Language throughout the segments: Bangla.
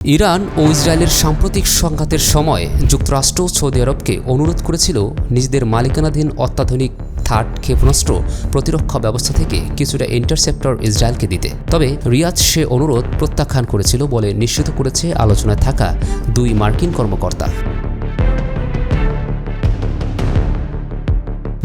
ইরান ও ইসরায়েলের সাম্প্রতিক সংঘাতের সময় যুক্তরাষ্ট্র সৌদি আরবকে অনুরোধ করেছিল নিজেদের মালিকানাধীন অত্যাধুনিক থার্ড ক্ষেপণাস্ত্র প্রতিরক্ষা ব্যবস্থা থেকে কিছুটা ইন্টারসেপ্টর ইসরায়েলকে দিতে। তবে রিয়াদ সে অনুরোধ প্রত্যাখ্যান করেছিল বলে নিশ্চিত করেছে আলোচনায় থাকা দুই মার্কিন কর্মকর্তা।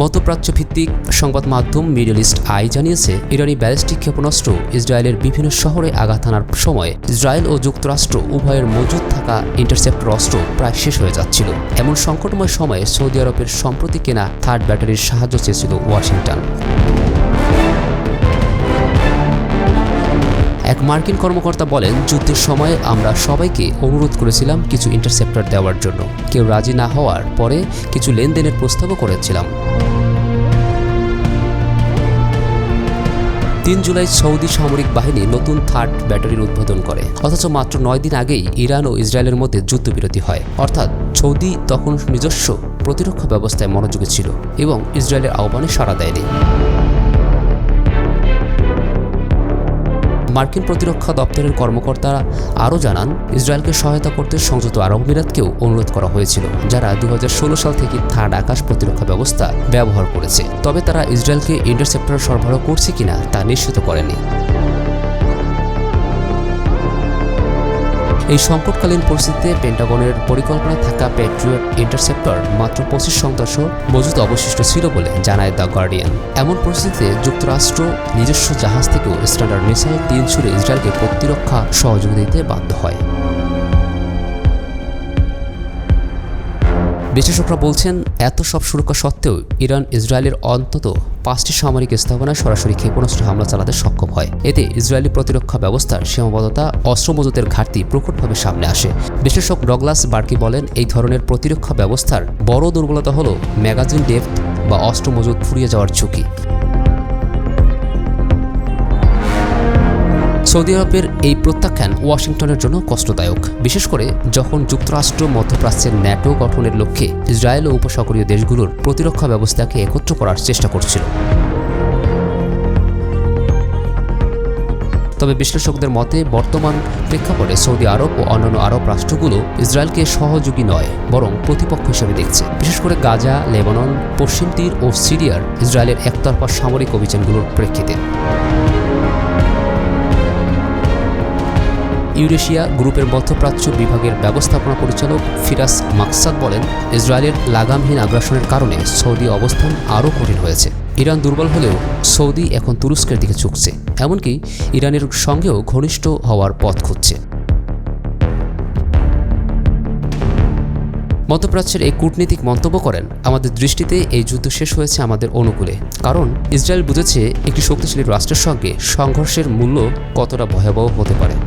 মধ্যপ্রাচ্য ভিত্তিক সংবাদ মাধ্যম মিডল ইস্ট আই জানিয়েছে, ইরানি ব্যালিস্টিক ক্ষেপণাস্ত্র ইসরায়েলের বিভিন্ন শহরে আঘাত হানার সময় ইসরায়েল ও যুক্তরাষ্ট্র উভয়ের মজুদ থাকা ইন্টারসেপ্টর অস্ত্র প্রায় শেষ হয়ে যাচ্ছিল। এমন সংকটময় সময়ে সৌদি আরবের সম্প্রতি কেনা থার্ড ব্যাটারির সাহায্য চেয়েছিল ওয়াশিংটন। এক মার্কিন কর্মকর্তা বলেন, যুদ্ধের সময় আমরা সবাইকে অনুরোধ করেছিলাম কিছু ইন্টারসেপ্টর দেওয়ার জন্য। কেউ রাজি না হওয়ার পরে কিছু লেনদেনের প্রস্তাবও করেছিলাম। ৩ জুলাই সৌদি সামরিক বাহিনী নতুন থার্ড ব্যাটারির উদ্বোধন করে, অথচ মাত্র ৯ দিন আগেই ইরান ও ইসরায়েলের মধ্যে যুদ্ধবিরতি হয়। অর্থাৎ সৌদি তখন নিজস্ব প্রতিরক্ষা ব্যবস্থায় মনোযোগী ছিল এবং ইসরায়েলের আহ্বানে সাড়া দেয়নি। মার্কিন প্রতিরক্ষা দপ্তরের কর্মকর্তারা আরও জানান, ইসরায়েলকে সহায়তা করতে সংযুক্ত আরব আমিরাতকেও অনুরোধ করা হয়েছিল, যারা ২০১৬ সাল থেকে থার্ড আকাশ প্রতিরক্ষা ব্যবস্থা ব্যবহার করেছে। তবে তারা ইসরায়েলকে ইন্টারসেপ্টর সরবরাহ করছে কিনা তা নিশ্চিত করেনি। এই সংকটকালীন পরিস্থিতিতে পেন্টাগনের পরিকল্পনায় থাকা প্যাট্রিয়ট ইন্টারসেপ্টর মাত্র ২৫ শতাংশ মজুদ অবশিষ্ট ছিল বলে জানায় দ্য গার্ডিয়ান। এমন পরিস্থিতিতে যুক্তরাষ্ট্র নিজস্ব জাহাজ থেকেও স্ট্যান্ডার্ড মিসাইল ৩ ছুড়ে ইসরায়েলকে প্রতিরক্ষা সহযোগিতা দিতে বাধ্য হয়। বিশ্লেষকরা বলছেন, এত সব সুরক্ষা সত্ত্বেও ইরান ইসরায়েলের অন্তত ৫টি সামরিক স্থাপনায় সরাসরি ক্ষেপণাস্ত্র হামলা চালাতে সক্ষম হয়। এতে ইসরায়েলি প্রতিরক্ষা ব্যবস্থার সীমাবদ্ধতা, অস্ত্র মজুতের ঘাটতি প্রকটভাবে সামনে আসে। বিশ্লেষক ডগলাস বার্কি বলেন, এই ধরনের প্রতিরক্ষা ব্যবস্থার বড় দুর্বলতা হল ম্যাগাজিন ডেপথ বা অস্ত্র মজুত ফুরিয়ে যাওয়ার ঝুঁকি। সৌদি আরবের এই প্রত্যাখ্যান ওয়াশিংটনের জন্য কষ্টদায়ক, বিশেষ করে যখন যুক্তরাষ্ট্র মধ্যপ্রাচ্যের ন্যাটো গঠনের লক্ষ্যে ইসরায়েল ও উপসাগরীয় দেশগুলোর প্রতিরক্ষা ব্যবস্থাকে একত্র করার চেষ্টা করছিল। তবে বিশ্লেষকদের মতে বর্তমান প্রেক্ষাপটে সৌদি আরব ও অন্যান্য আরব রাষ্ট্রগুলো ইসরায়েলকে সহযোগী নয়, বরং প্রতিপক্ষ হিসেবে দেখছে। বিশেষ করে গাজা, লেবানন, পশ্চিম তীর ও সিরিয়ার ইসরায়েলের একতরফা সামরিক অভিযানগুলোর প্রেক্ষিতে। ইউরেশিয়া গ্রুপের মধ্যপ্রাচ্য বিভাগের ব্যবস্থাপনা পরিচালক ফিরাস মাকসাদ বলেন, ইসরায়েলের লাগামহীন আগ্রাসনের কারণে সৌদি অবস্থান আরও কঠিন হয়েছে। ইরান দুর্বল হলেও সৌদি এখন তুরস্কের দিকে ঝুঁকছে, এমনকি ইরানের সঙ্গেও ঘনিষ্ঠ হওয়ার পথ খুঁজছে। মধ্যপ্রাচ্যের এই কূটনীতিক মন্তব্য করেন, আমাদের দৃষ্টিতে এই যুদ্ধ শেষ হয়েছে আমাদের অনুকূলে, কারণ ইসরায়েল বুঝেছে একটি শক্তিশালী রাষ্ট্রের সঙ্গে সংঘর্ষের মূল্য কতটা ভয়াবহ হতে পারে।